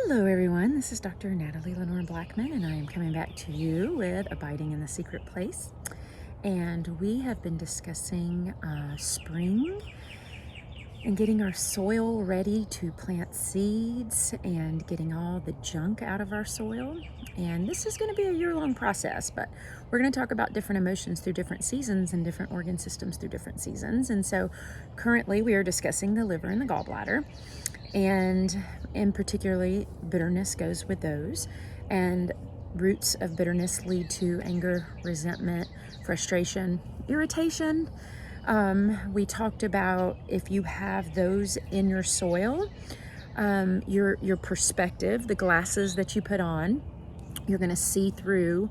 Hello everyone, this is Dr. Natalie Lenore Blackman and I am coming back to you with Abiding in the Secret Place. And we have been discussing spring and getting our soil ready to plant seeds and getting all the junk out of our soil. And this is going to be a year-long process, but we're going to talk about different emotions through different seasons and different organ systems through different seasons. And so currently we are discussing the liver and the gallbladder. And particularly bitterness goes with those, and roots of bitterness lead to anger, resentment, frustration, irritation. We talked about if you have those in your soil, your perspective, the glasses that you put on, you're going to see through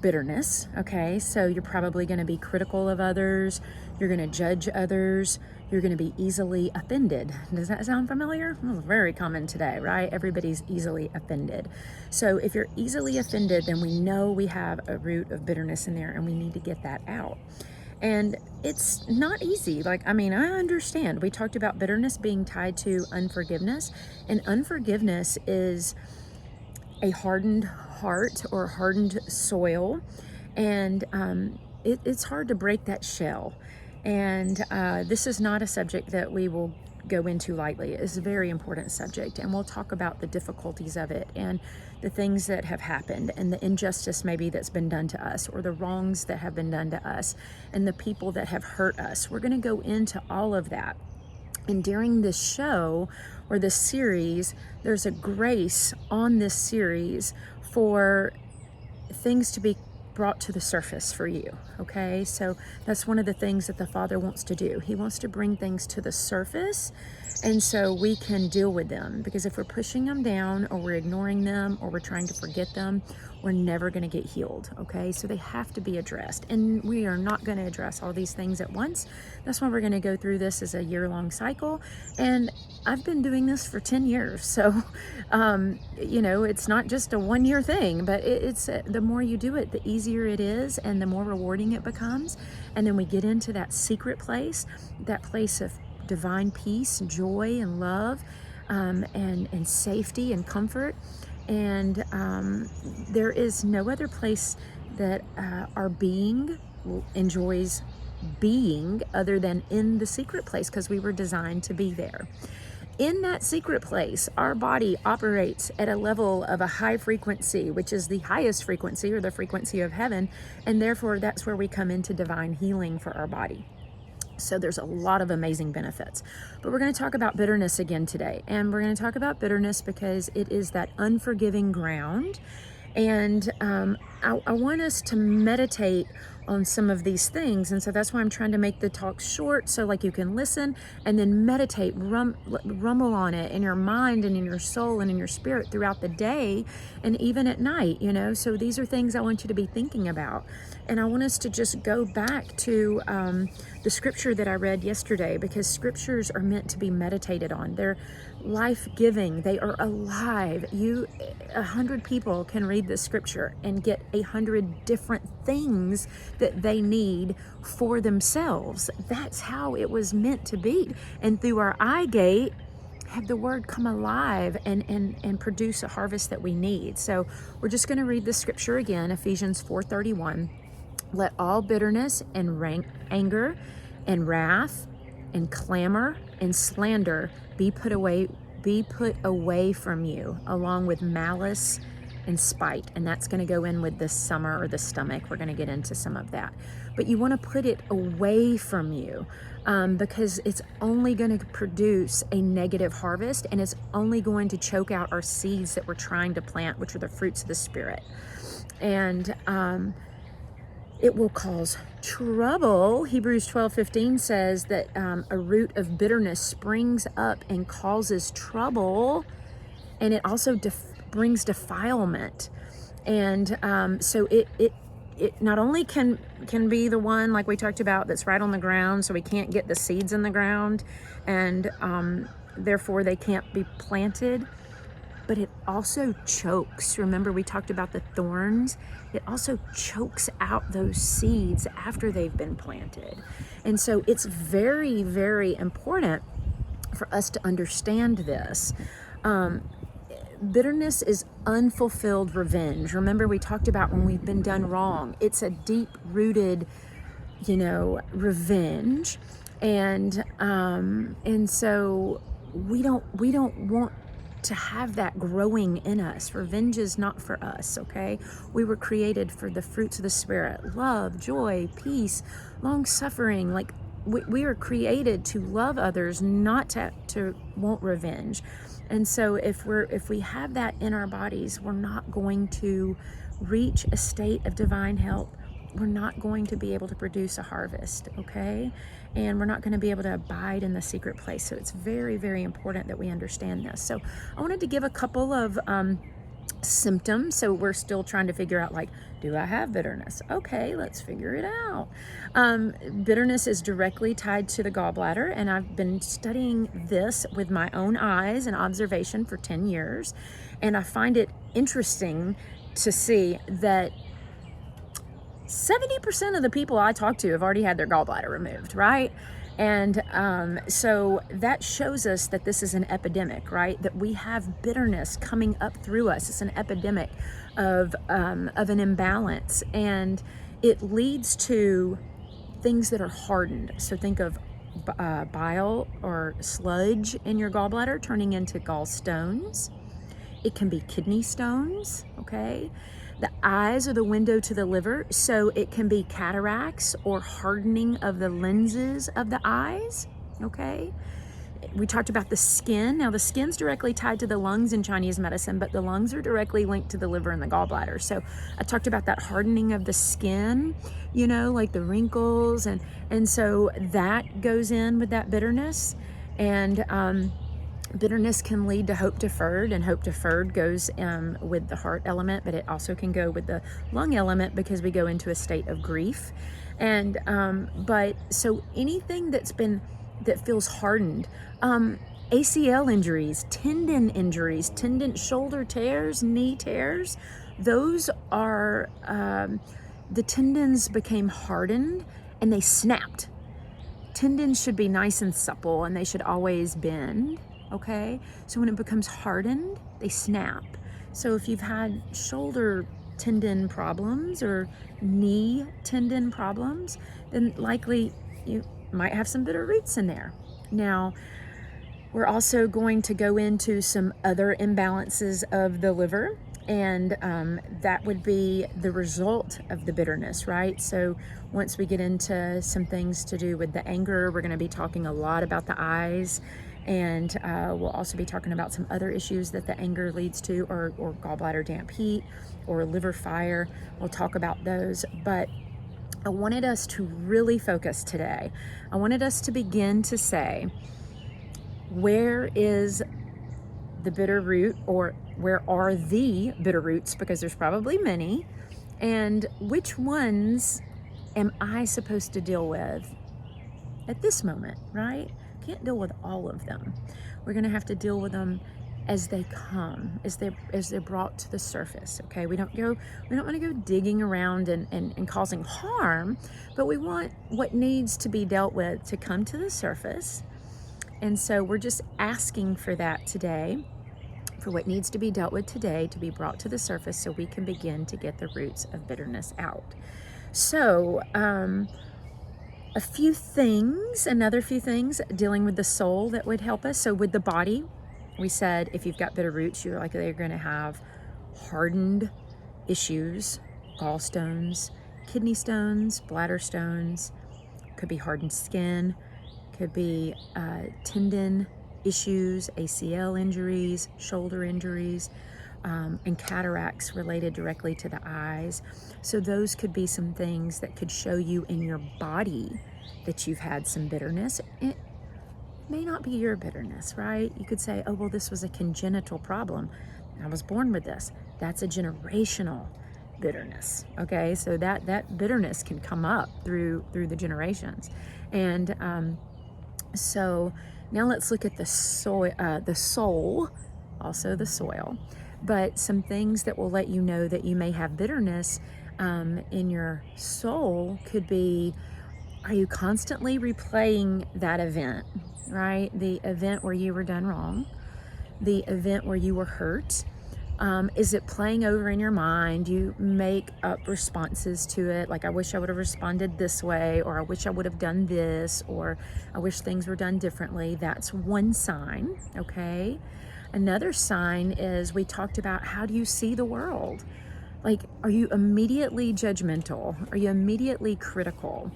bitterness. Okay, so you're probably going to be critical of others, you're going to judge others, you're going to be easily offended. Does that sound familiar? Well, very common today, right? Everybody's easily offended. So if you're easily offended, then we know we have a root of bitterness in there and we need to get that out. And it's not easy. I understand. We talked about bitterness being tied to unforgiveness, and unforgiveness is a hardened heart or hardened soil, and it's hard to break that shell. And this is not a subject that we will go into lightly. It's a very important subject, and we'll talk about the difficulties of it and the things that have happened and the injustice maybe that's been done to us, or the wrongs that have been done to us, and the people that have hurt us. We're going to go into all of that. And during this show or this series, there's a grace on this series for things to be brought to the surface for you. Okay, so that's one of the things that the Father wants to do. He wants to bring things to the surface, and so we can deal with them. Because if we're pushing them down, or we're ignoring them, or we're trying to forget them, we're never going to get healed. Okay, so they have to be addressed, and we are not going to address all these things at once. That's why we're going to go through this as a year-long cycle. And I've been doing this for 10 years, so it's not just a one-year thing, but it's the more you do it, the easier it is, and the more rewarding it becomes. And then we get into that secret place, that place of divine peace, joy, and love, and safety and comfort. And there is no other place that our being enjoys being other than in the secret place, because we were designed to be there. In that secret place, our body operates at a level of a high frequency, which is the highest frequency, or the frequency of heaven, and therefore that's where we come into divine healing for our body. So there's a lot of amazing benefits. But we're going to talk about bitterness again today, and we're going to talk about bitterness because it is that unforgiving ground. And I want us to meditate on some of these things, and so that's why I'm trying to make the talk short, so you can listen and then meditate, rumble on it in your mind and in your soul and in your spirit throughout the day and even at night. So these are things I want you to be thinking about. And I want us to just go back to the scripture that I read yesterday, because scriptures are meant to be meditated on. They're life-giving. They are alive. 100 people can read this scripture and get 100 different things that they need for themselves. That's how it was meant to be. And through our eye gate, have the word come alive and produce a harvest that we need. So we're just going to read the scripture again, Ephesians 4:31. Let all bitterness and anger and wrath and clamor and slander be put away from you, along with malice and spite. And that's going to go in with the summer, or the stomach. We're going to get into some of that. But you want to put it away from you, because it's only going to produce a negative harvest, and it's only going to choke out our seeds that we're trying to plant, which are the fruits of the Spirit. And it will cause trouble. Hebrews 12:15 says that a root of bitterness springs up and causes trouble, and it also brings defilement. And so it not only can be the one, like we talked about, that's right on the ground, so we can't get the seeds in the ground, and therefore they can't be planted, but it also chokes. Remember, we talked about the thorns. It also chokes out those seeds after they've been planted. And so it's very, very important for us to understand this. bitterness is unfulfilled revenge. Remember, we talked about when we've been done wrong. It's a deep-rooted, revenge, and so we don't want to have that growing in us. Revenge is not for us, okay? We were created for the fruits of the Spirit: love, joy, peace, long suffering. Like we are created to love others, not to want revenge. And so if we have that in our bodies, we're not going to reach a state of divine health. We're not going to be able to produce a harvest, okay? And we're not going to be able to abide in the secret place. So it's very, very important that we understand this. So I wanted to give a couple of symptoms. So we're still trying to figure out, like, do I have bitterness? Okay, let's figure it out. Bitterness is directly tied to the gallbladder, and I've been studying this with my own eyes and observation for 10 years. And I find it interesting to see that 70% of the people I talk to have already had their gallbladder removed, right? And so that shows us that this is an epidemic, right? That we have bitterness coming up through us. It's an epidemic of an imbalance, and it leads to things that are hardened. So think of bile or sludge in your gallbladder turning into gallstones. It can be kidney stones, okay? The eyes are the window to the liver, so it can be cataracts or hardening of the lenses of the eyes, okay? We talked about the skin. Now, the skin's directly tied to the lungs in Chinese medicine, but the lungs are directly linked to the liver and the gallbladder. So I talked about that hardening of the skin, like the wrinkles, and so that goes in with that bitterness. And bitterness can lead to hope deferred, and hope deferred goes with the heart element, but it also can go with the lung element because we go into a state of grief. And but so anything that feels hardened, ACL injuries, tendon shoulder tears, knee tears, those are the tendons became hardened and they snapped. Tendons should be nice and supple, and they should always bend. Okay, so when it becomes hardened, they snap. So if you've had shoulder tendon problems or knee tendon problems, then likely you might have some bitter roots in there. Now, we're also going to go into some other imbalances of the liver, and that would be the result of the bitterness, right? So once we get into some things to do with the anger, we're going to be talking a lot about the eyes. And we'll also be talking about some other issues that the anger leads to, or gallbladder damp heat, or liver fire. We'll talk about those. But I wanted us to really focus today. I wanted us to begin to say, where is the bitter root, or where are the bitter roots? Because there's probably many. And which ones am I supposed to deal with at this moment, right? Can't deal with all of them. We're going to have to deal with them as they come, as they're brought to the surface. Okay, we don't want to go digging around and causing harm, but we want what needs to be dealt with to come to the surface. And so we're just asking for that today, for what needs to be dealt with today to be brought to the surface, so we can begin to get the roots of bitterness out. So another few things dealing with the soul that would help us. So with the body, we said if you've got bitter roots, you're likely going to have hardened issues, gallstones, kidney stones, bladder stones, could be hardened skin, could be tendon issues, ACL injuries, shoulder injuries, and cataracts related directly to the eyes. So those could be some things that could show you in your body that you've had some bitterness. It may not be your bitterness, right? You could say, oh, well, this was a congenital problem. I was born with this. That's a generational bitterness, okay? So that bitterness can come up through the generations. And so now let's look at the soul, also the soil. But some things that will let you know that you may have bitterness in your soul could be, are you constantly replaying that event, right? The event where you were done wrong, the event where you were hurt, Is it playing over in your mind? You make up responses to it, like I wish I would have responded this way, or I wish I would have done this, or I wish things were done differently. That's one sign, okay? Another sign is we talked about, how do you see the world? Like, are you immediately judgmental? Are you immediately critical?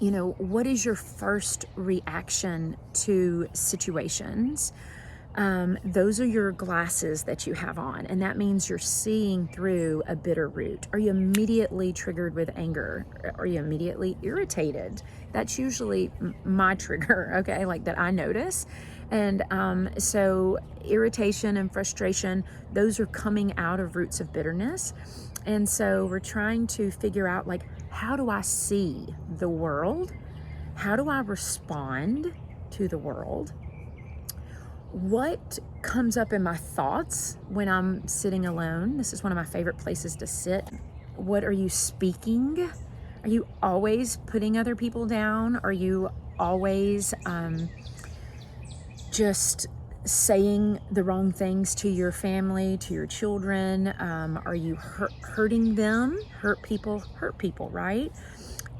What is your first reaction to situations? Those are your glasses that you have on, and that means you're seeing through a bitter root. Are you immediately triggered with anger? Are you immediately irritated? That's usually my trigger, okay, like that I notice. And so irritation and frustration, those are coming out of roots of bitterness. And so we're trying to figure out, like, how do I see the world? How do I respond to the world? What comes up in my thoughts when I'm sitting alone? This is one of my favorite places to sit. What are you speaking? Are you always putting other people down? Are you always just saying the wrong things to your family, to your children? Are you hurting them? Hurt people, right?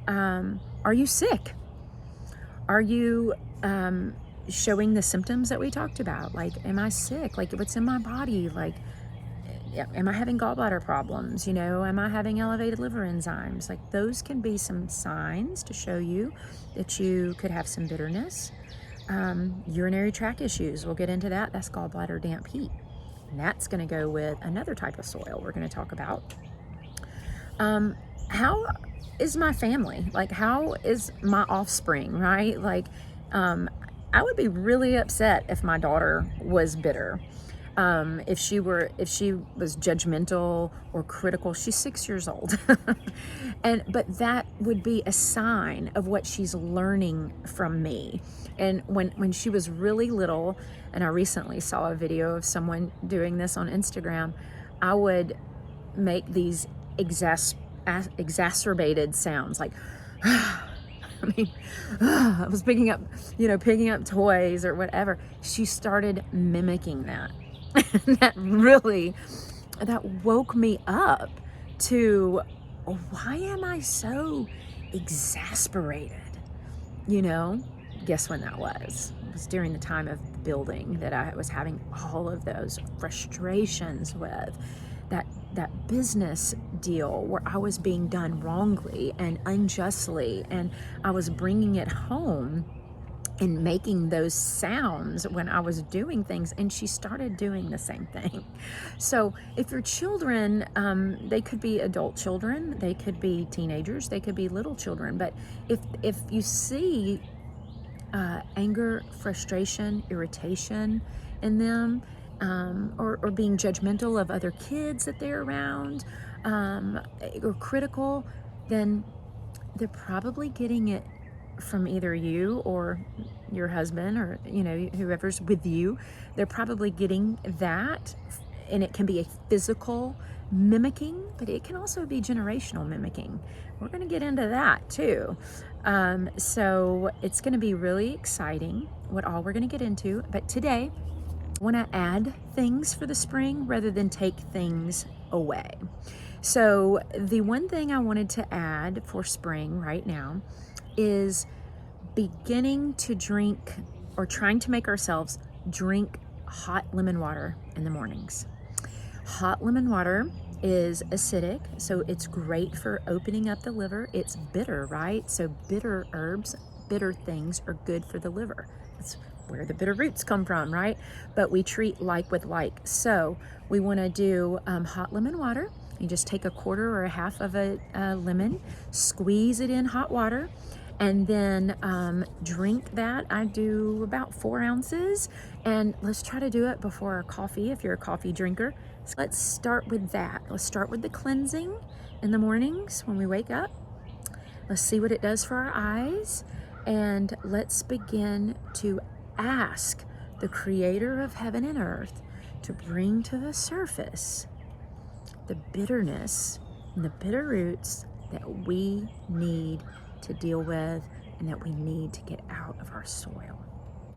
Are you sick? Are you showing the symptoms that we talked about? Like, am I sick? Like, what's in my body? Like, am I having gallbladder problems? Am I having elevated liver enzymes? Like, those can be some signs to show you that you could have some bitterness. Urinary tract issues, we'll get into that. That's gallbladder damp heat. And that's going to go with another type of soil we're going to talk about. How is my family? Like, how is my offspring, right? Like, I would be really upset if my daughter was bitter. If she was judgmental or critical. She's 6 years old. But that would be a sign of what she's learning from me. And when she was really little, and I recently saw a video of someone doing this on Instagram, I would make these exacerbated sounds, like, I was picking up toys or whatever. She started mimicking that. that woke me up to, why am I so exasperated? Guess when that was? It was during the time of building that I was having all of those frustrations with that business deal where I was being done wrongly and unjustly, and I was bringing it home and making those sounds when I was doing things, and she started doing the same thing. So if your children, they could be adult children, they could be teenagers, they could be little children, but if you see anger, frustration, irritation in them, or being judgmental of other kids that they're around, or critical, then they're probably getting it from either you or your husband, or whoever's with you. They're probably getting that, and it can be a physical mimicking, but it can also be generational mimicking. We're going to get into that too. So it's going to be really exciting what all we're going to get into. But today, I want to add things for the spring rather than take things away. So the one thing I wanted to add for spring right now is beginning to drink, or trying to make ourselves drink, hot lemon water in the mornings. Hot lemon water is acidic, so it's great for opening up the liver. It's bitter, right? So bitter herbs, bitter things are good for the liver. That's where the bitter roots come from, right? But we treat like with like. So we want to do hot lemon water. You just take a quarter or a half of a lemon, squeeze it in hot water, and then drink that. I do about 4 ounces, and let's try to do it before our coffee if you're a coffee drinker. So let's start with that. Let's start with the cleansing in the mornings when we wake up. Let's see what it does for our eyes, and let's begin to ask the creator of heaven and earth to bring to the surface the bitterness and the bitter roots that we need to deal with and that we need to get out of our soil.